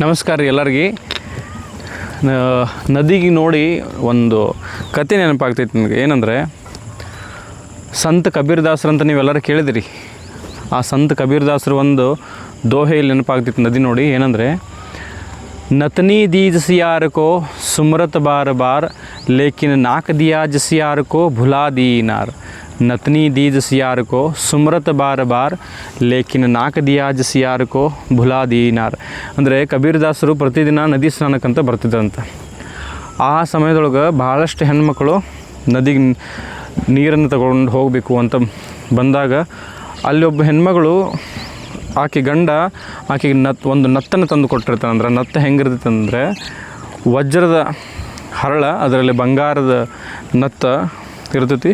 ನಮಸ್ಕಾರ ರೀ ಎಲ್ಲರಿಗೆ. ನದಿಗೆ ನೋಡಿ ಒಂದು ಕತೆ ನೆನಪಾಗ್ತೈತಿ ನನಗೆ. ಏನಂದರೆ ಸಂತ ಕಬೀರ್ದಾಸರು ಅಂತ ನೀವೆಲ್ಲರೂ ಕೇಳಿದಿರಿ. ಆ ಸಂತ ಕಬೀರ್ದಾಸರು ಒಂದು ದೋಹೆಯಲ್ಲಿ ನೆನಪಾಗ್ತೈತಿ ನದಿ ನೋಡಿ. ಏನಂದರೆ नतनी दीज सियार को सुमरत बार बार लेकिन नाक दिया जसियार को भुला दी नार. नतनी दीज सियार को सुमरत बार बार लेकिन नाक दिया जसियार को भुला दी नार. ಅಂದರೆ ಕಬೀರ್ದಾಸರು ಪ್ರತಿದಿನ ನದಿ ಸ್ನಾನಕ್ಕಂತ ಬರ್ತಿದ್ರಂತೆ. ಆ ಸಮಯದೊಳಗೆ ಭಾಳಷ್ಟು ಹೆಣ್ಮಕ್ಳು ನದಿಗೆ ನೀರನ್ನು ತಗೊಂಡು ಹೋಗಬೇಕು ಅಂತ ಬಂದಾಗ ಅಲ್ಲಿ ಒಬ್ಬ ಹೆಣ್ಮಗಳು ಆಕೆ ಗಂಡ ಆಕೆಗೆ ಒಂದು ನತ್ತನ್ನು ತಂದು ಕೊಟ್ಟಿರ್ತಾನೆ. ಅಂದ್ರೆ ನತ್ತ ಹೆಂಗಿರ್ತೈತೆ ಅಂದರೆ ವಜ್ರದ ಹರಳ, ಅದರಲ್ಲಿ ಬಂಗಾರದ ನತ್ತ ಇರ್ತೈತಿ.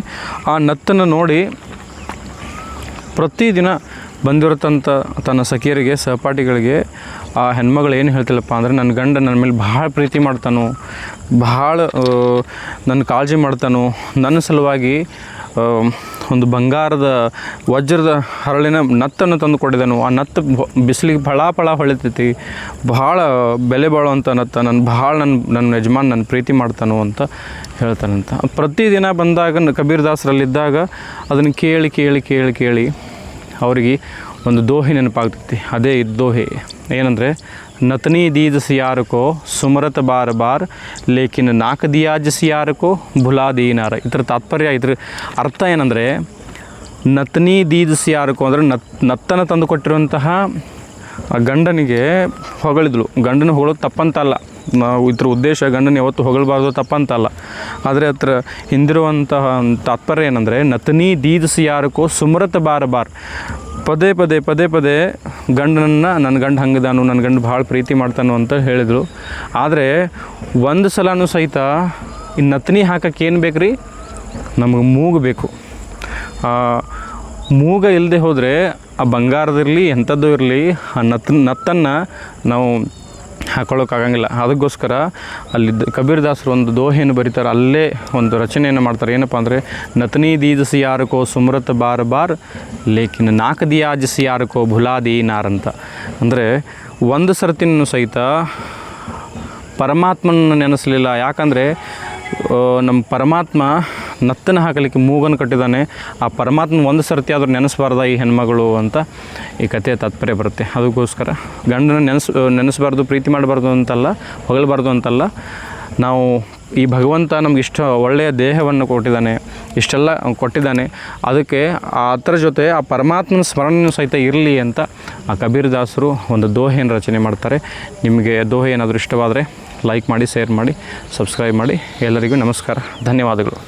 ಆ ನತ್ತನ್ನು ನೋಡಿ ಪ್ರತಿದಿನ ಬಂದಿರತಂಥ ತನ್ನ ಸಖಿಯರಿಗೆ, ಸಹಪಾಠಿಗಳಿಗೆ ಆ ಹೆಣ್ಮಗಳು ಏನು ಹೇಳ್ತಿಲ್ಲಪ್ಪ ಅಂದರೆ, ನನ್ನ ಗಂಡ ನನ್ನ ಮೇಲೆ ಭಾಳ ಪ್ರೀತಿ ಮಾಡ್ತಾನೋ, ಭಾಳ ನನ್ನ ಕಾಳಜಿ ಮಾಡ್ತಾನೋ, ನನ್ನ ಸಲುವಾಗಿ ಒಂದು ಬಂಗಾರದ ವಜ್ರದ ಹರಳಿನ ನತ್ತನ್ನು ತಂದು ಕೊಟ್ಟಿದ್ದಾನು. ಆ ನತ್ತು ಬಿಸಿಲಿಗೆ ಫಳ ಹೊಳಿತೈತಿ, ಭಾಳ ಬೆಲೆ ಬಾಳುವಂಥ ನತ್ತ, ನನ್ನ ಯಜಮಾನ್ ನನ್ನ ಪ್ರೀತಿ ಮಾಡ್ತಾನೋ ಅಂತ ಹೇಳ್ತಾನಂತ. ಪ್ರತಿದಿನ ಬಂದಾಗ ಕಬೀರ್ದಾಸರಲ್ಲಿದ್ದಾಗ ಅದನ್ನು ಕೇಳಿ ಕೇಳಿ ಕೇಳಿ ಕೇಳಿ ಅವರಿಗೆ ಒಂದು ದೋಹೆ ನೆನಪಾಗ್ತೈತಿ. ಅದೇ ಇದು ದೋಹೆ. ಏನಂದರೆ नतनी दीद सियार को सुमरत बार बार लेकिन नाक दिया जसियार को भुला दी नार. ಇದರ ತಾತ್ಪರ್ಯ, ಇದ್ರ ಅರ್ಥ ಏನಂದರೆ, ನತನಿ ದೀದ್ ಸಿಯಾರಕು ಅಂದರೆ ನತ್ತನ್ನು ತಂದು ಕೊಟ್ಟಿರುವಂತಹ ಗಂಡನಿಗೆ ಹೊಗಳಿದ್ಳು. ಗಂಡನ ಹೊಗಳೋದು ತಪ್ಪಂತಲ್ಲ, ಇದ್ರ ಉದ್ದೇಶ ಗಂಡನ ಯಾವತ್ತು ಹೊಗಳಬಾರ್ದು ತಪ್ಪಂತಲ್ಲ. ಆದರೆ ಹತ್ರ ಹಿಂದಿರುವಂತಹ ತಾತ್ಪರ್ಯ ಏನಂದರೆ, ನತನಿ ದೀದ್ ಸಿಯಾರಕು ಸುಮರತ್ ಬಾರ್ ಬಾರ್, ಪದೇ ಪದೇ ಗಂಡನನ್ನು ನನ್ನ ಗಂಡ ಹಂಗಿದಾನು, ನನ್ನ ಗಂಡ ಭಾಳ ಪ್ರೀತಿ ಮಾಡ್ತಾನು ಅಂತ ಹೇಳಿದರು. ಆದರೆ ಒಂದು ಸಲನೂ ಸಹಿತ ಈ ನತನಿ ಹಾಕಕ್ಕೆ ಏನು ಬೇಕು ರೀ, ನಮಗೆ ಮೂಗು ಬೇಕು. ಮೂಗ ಇಲ್ಲದೆ ಹೋದರೆ ಆ ಬಂಗಾರದಿರಲಿ ಎಂಥದ್ದು ಇರಲಿ ಆ ನತ್ತನ್ನು ನಾವು ಹಾಕೊಳ್ಳೋಕ್ಕಾಗಂಗಿಲ್ಲ. ಅದಕ್ಕೋಸ್ಕರ ಅಲ್ಲಿ ಕಬೀರ್ದಾಸರು ಒಂದು ದೋಹೆಯನ್ನು ಬರೀತಾರೆ, ಅಲ್ಲೇ ಒಂದು ರಚನೆಯನ್ನು ಮಾಡ್ತಾರೆ. ಏನಪ್ಪ ಅಂದರೆ, ನತನಿ ದೀದ್ ಸಿಯಾರಕೋ ಸುಮರತ್ ಬಾರ್ ಬಾರ್ ಲೇಕಿನ್ ನಾಕ್ ದಿಯಾ ಜಸಿಯಾರಕೋ ಭುಲಾ ದಿ ನಾರ್ ಅಂತ. ಅಂದರೆ ಒಂದು ಸರ್ತಿನೂ ಸಹಿತ ಪರಮಾತ್ಮನ ನೆನೆಸಲಿಲ್ಲ. ಯಾಕಂದರೆ ನಮ್ಮ ಪರಮಾತ್ಮ ನತ್ತನ್ನು ಹಾಕಲಿಕ್ಕೆ ಮೂಗನ್ನು ಕಟ್ಟಿದ್ದಾನೆ. ಆ ಪರಮಾತ್ಮ ಒಂದು ಸರ್ತಿ ಆದರೂ ನೆನೆಸಬಾರ್ದ ಈ ಹೆಣ್ಮಗಳು ಅಂತ ಈ ಕಥೆಯ ತಾತ್ಪರ್ಯ ಬರುತ್ತೆ. ಅದಕ್ಕೋಸ್ಕರ ಗಂಡನ ನೆನೆಸಬಾರ್ದು, ಪ್ರೀತಿ ಮಾಡಬಾರ್ದು ಅಂತಲ್ಲ, ಹೊಗಳಬಾರ್ದು ಅಂತಲ್ಲ. ನಾವು ಈ ಭಗವಂತ ನಮ್ಗೆ ಇಷ್ಟ ಒಳ್ಳೆಯ ದೇಹವನ್ನು ಕೊಟ್ಟಿದ್ದಾನೆ, ಇಷ್ಟೆಲ್ಲ ಕೊಟ್ಟಿದ್ದಾನೆ. ಅದಕ್ಕೆ ಅದರ ಜೊತೆ ಆ ಪರಮಾತ್ಮನ ಸ್ಮರಣೆಯೂ ಸಹಿತ ಇರಲಿ ಅಂತ ಆ ಕಬೀರ್ದಾಸರು ಒಂದು ದೋಹೆಯನ್ನು ರಚನೆ ಮಾಡ್ತಾರೆ. ನಿಮಗೆ ದೋಹೆ ಏನಾದರೂ ಇಷ್ಟವಾದರೆ ಲೈಕ್ ಮಾಡಿ, ಶೇರ್ ಮಾಡಿ, ಸಬ್ಸ್ಕ್ರೈಬ್ ಮಾಡಿ. ಎಲ್ಲರಿಗೂ ನಮಸ್ಕಾರ, ಧನ್ಯವಾದಗಳು.